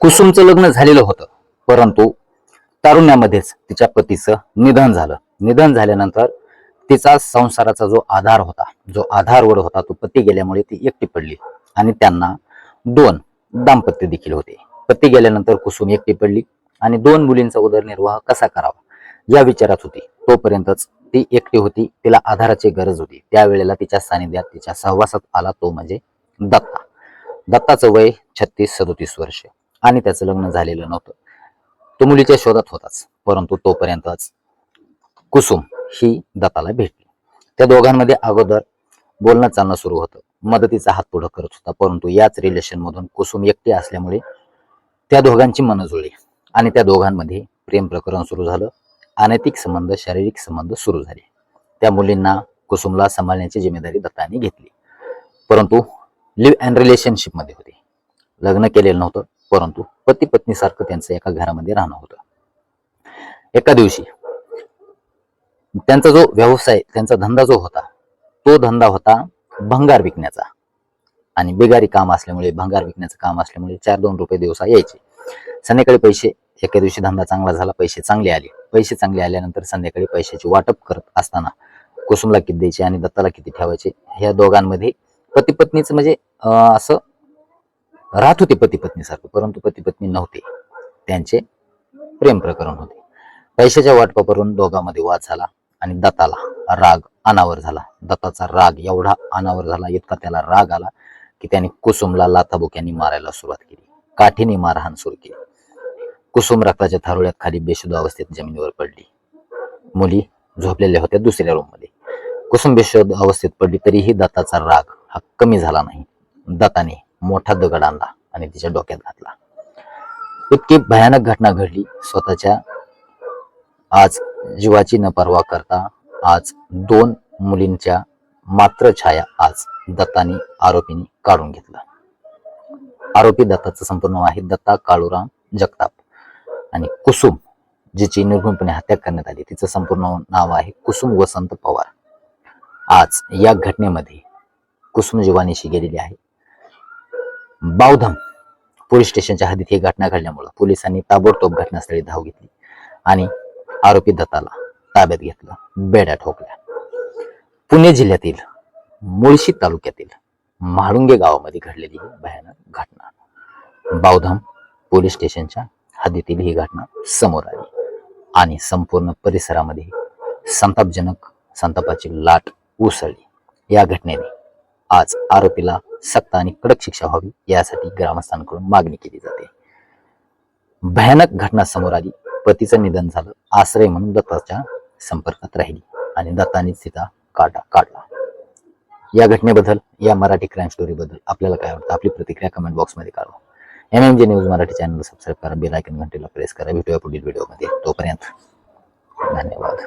कुसुमचं लग्न झालेलं होतं, परंतु तारुण्यामध्येच तिच्या पतीचं निधन झालं. निधन झाल्यानंतर तिचा संसाराचा जो आधार होता, जो आधारवड होता, तो पती गेल्यामुळे ती एकटी पडली आणि त्यांना 2 दाम्पत्य देखील होते. पती गेल्यानंतर कुसुम एकटी पडली आणि 2 मुलींचा उदरनिर्वाह कसा करावा या विचारात होती. तोपर्यंतच ती एकटी होती, तिला आधाराची गरज होती. त्यावेळेला तिच्या सानिध्यात, तिच्या सहवासात आला तो म्हणजे दत्ता. दत्ताचं वय 36-37 वर्ष आणि त्याचं लग्न झालेलं नव्हतं. तो मुलीच्या शोधात होताच, परंतु तोपर्यंतच कुसुम ही दत्ताला भेटली. त्या दोघांमध्ये अगोदर बोलणं चालणं सुरू होतं, मदतीचा हात पुढं करत होता. परंतु याच रिलेशन मधून कुसुम एकटी असल्यामुळे त्या दोघांची मनं जुळली आणि त्या दोघांमध्ये प्रेम प्रकरण सुरू झालं. अनैतिक संबंध, शारीरिक संबंध सुरू झाले. त्या मुलींना, कुसुमला सांभाळण्याची जिम्मेदारी दत्ताने घेतली. परंतु लिव्ह अँड रिलेशनशिप मध्ये होते, लग्न केलेलं नव्हतं, परंतु पती पत्नी सारखं त्यांचं एका घरामध्ये राहणं होतं. एका दिवशी त्यांचा जो व्यवसाय, त्यांचा धंदा जो होता, तो धंदा होता भंगार विकण्याचा. आणि बिगारी काम असल्यामुळे, भंगार विकण्याचं काम असल्यामुळे 4-2 रुपये दिवसा यायचे. संध्याकाळी पैसे, एका दिवशी धंदा चांगला झाला, पैसे चांगले आले. पैसे चांगले आल्यानंतर संध्याकाळी पैशाची वाटप करत असताना कुसुमला किती द्यायचे आणि दत्ताला किती ठेवायचे, ह्या दोघांमध्ये पती पत्नीचं म्हणजे असं राहत होते पती पत्नी सारखं, परंतु पती पत्नी नव्हते, त्यांचे प्रेम प्रकरण होते. पैशाच्या वाटपावरून दोघांमध्ये वाद झाला आणि दत्ताला राग अनावर झाला. दत्ताचा राग एवढा अनावर झाला, इतका त्याला राग आला की त्याने कुसुमला लाथाबुक्यांनी मारायला सुरुवात केली, काठीने मारहाण सुरू केली. कुसुम रक्ताच्या थारोळ्यात खाली बेशुद्ध अवस्थेत जमिनीवर पडली. मुली झोपलेल्या होत्या दुसऱ्या रूम मध्ये. कुसुम बेशुद्ध अवस्थेत पडली, तरीही दत्ताचा राग हा कमी झाला नाही. दत्ताने मोठा दगड आणला आणि तिच्या डोक्यात घातला. इतकी भयानक घटना घडली. स्वतःच्या आज जीवाची न पर्वा करता आज 2 मुलींच्या मात्र छाया आज दत्ताने, आरोपीने काढून घेतला. आरोपी दत्ताचं संपूर्ण नाव आहे दत्ता काळूराम जगताप आणि कुसुम जिची निर्घृणपणे हत्या करण्यात आली, तिचं संपूर्ण नाव आहे कुसुम वसंत पवार. आज या घटनेमध्ये कुसुम जीवानीशी गेलेली आहे. बावधम पोलीस स्टेशनच्या हद्दीत ही घटना घडल्यामुळे पोलिसांनी ताबडतोब घटनास्थळी धाव घेतली आणि आरोपी दत्ताला ताब्यात घेतलं, बेड्या ठोकल्या. पुणे जिल्ह्यातील मुळशी तालुक्यातील म्हाळुंगे गावामध्ये घडलेली ही भयानक घटना. बावधम पोलीस स्टेशनच्या हद्दीतील ही घटना समोर आली आणि संपूर्ण परिसरामध्ये संतापजनक संतापाची लाट उसळली. या घटनेने आज आरोपीला सक्त आणि कडक शिक्षा व्हावी यासाठी ग्रामस्थांकडून मागणी केली जाते. भयानक घटना समोर आली. पतीचं निधन झालं, आश्रय म्हणून दत्ताच्या संपर्कात राहिली आणि दत्तानेच तिचा काटा काढला. या घटनेबद्दल, या मराठी क्राईम स्टोरी बद्दल आपल्याला काय वाटतं? आपली प्रतिक्रिया कमेंट बॉक्स मध्ये कळवा. MMJ news Marathi channel subscribe करा, बेल आयकॉन घंटेला प्रेस करा. भेटूया पुढील व्हिडिओमध्ये. तोपर्यंत धन्यवाद.